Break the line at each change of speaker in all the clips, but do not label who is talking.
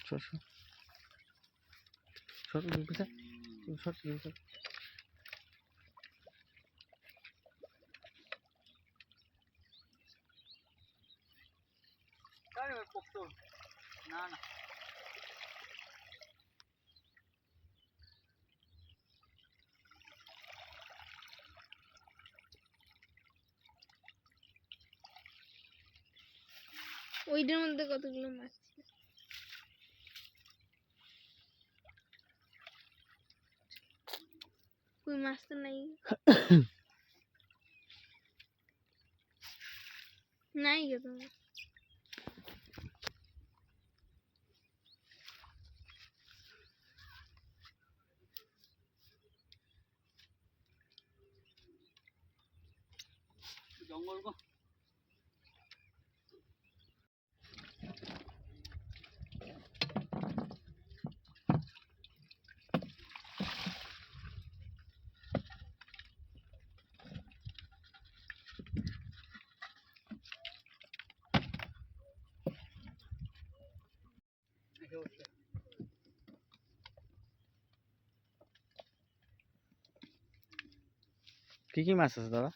সর সর সর সর সর সর
না না
ওইটার মধ্যে কতগুলো মাছ ছিল? কই মাছ তো নাই। নাই গো তোমার।
জঙ্গল গো
কি কি মাছ আছে দাদা?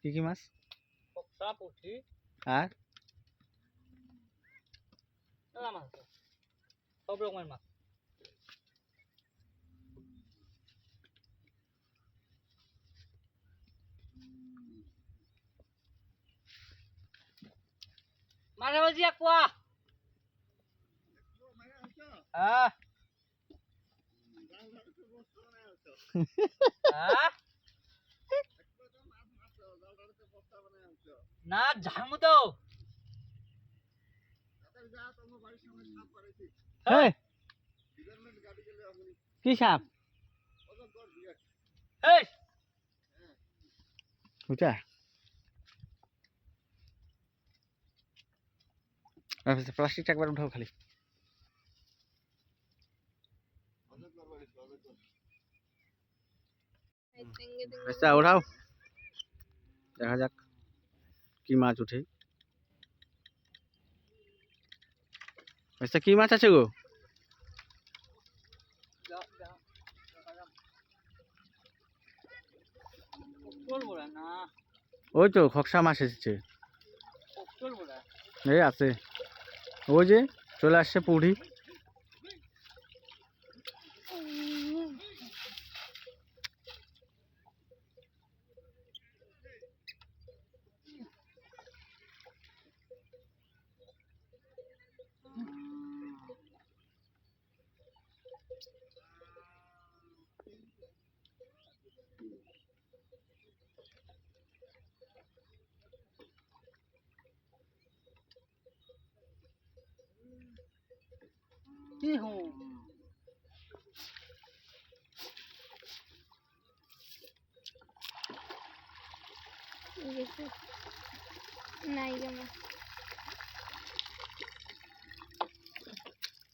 কি কি মাছ?
কপসা পুঁটি
আর
মাছ সব রকমের মাছ মাঝে মাঝে এক পোয়া হ্যাঁ না ঝামু তো
কি সাপ? বুঝা প্লাস্টিকটা একবার উঠাও খালি। আচ্ছা ওঠাও, দেখা যাক কি মাছ উঠে। আচ্ছা কি মাছ আছে গো? ওই তো খকসা মাছ এসেছে, এই আছে ওই যে চলে আসছে পুঁটি।
নাই গো মাছ।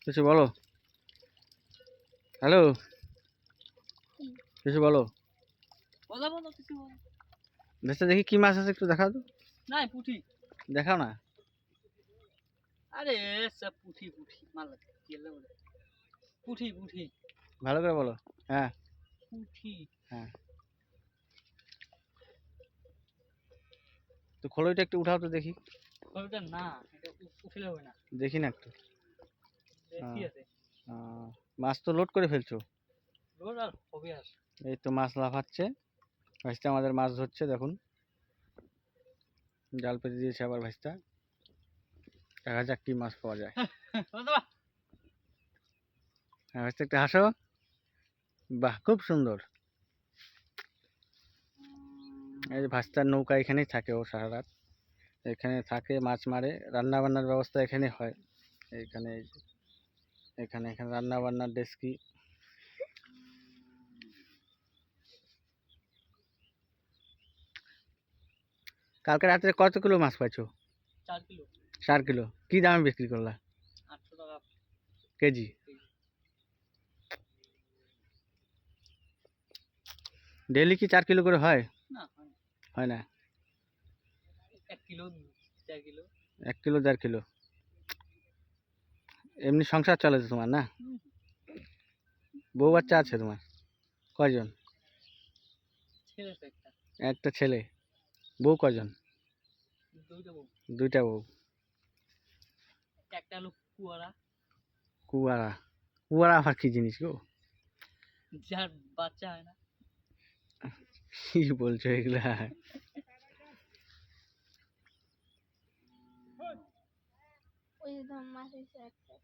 কিছু বলো, হ্যালো কিছু বলো। দেখতে দেখি কি মাছ আছে একটু দেখাও তো।
নাই পুঁটি
দেখাও না।
আরে সব পুঁটি পুঁটি মাল পুঁটি পুঁটি
ভালো করে বলো। হ্যাঁ
পুঁটি
হ্যাঁ, তো খোলইটা একটু উঠাও তো দেখি।
ওটা না এটা উঠলে হবে না
দেখি না একটু।
বেশি আছে
মাছ তো লোড করে ফেলছো।
রোজ আর হবে আর
এই তো মাছ লাফাচ্ছে, ভাইস্তা আমাদের মাছ ধরছে দেখুন, জাল পেতে দিয়েছে আবার ভাইস্তা। দেখা যাক কি মাছ পাওয়া যায়। হ্যাঁ ভাইস্তা একটু হাসো। বাহ খুব সুন্দর। এই যে ভাস্তার নৌকা এখানেই থাকে, ও সারা রাত এখানে থাকে, মাছ মারে, রান্না বান্নার ব্যবস্থা এখানে হয়। এইখানে এখানে এখানে রান্না বান্নার ডেস্কি। কালকে রাত্রে কত কিলো মাছ পাইছো?
4 কিলো
4 কিলো। কি দামে বিক্রি করলা?
800 টাকা
কেজি। ডেইলি কি 4 কিলো করে হয়?
না
হয় না,
1 কিলো 4 কিলো
1 কিলো 1.5 কিলো। এমনি সংসার চলে তো তোমার, না?
হুম।
বউ বাচ্চা আছে তোমার? কয়জন?
ছেলে তো একটা,
একটা ছেলে। বউ কয়জন?
দুইটা বউ।
দুইটা বউ।
একটা হলো কুয়ারা,
কুয়ারা। কুয়ারা আবার কি জিনিস গো?
যার বাচ্চা হয় না।
কি বলছো এগুলা?
ওই যে তোমার মাছ এসে একটা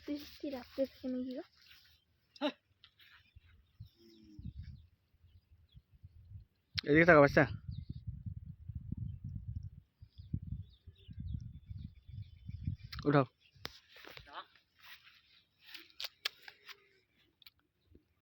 সত্যি রাখতে থাকে নাকি গো?
এদিকে থাকো বাচ্চা। উঠাও।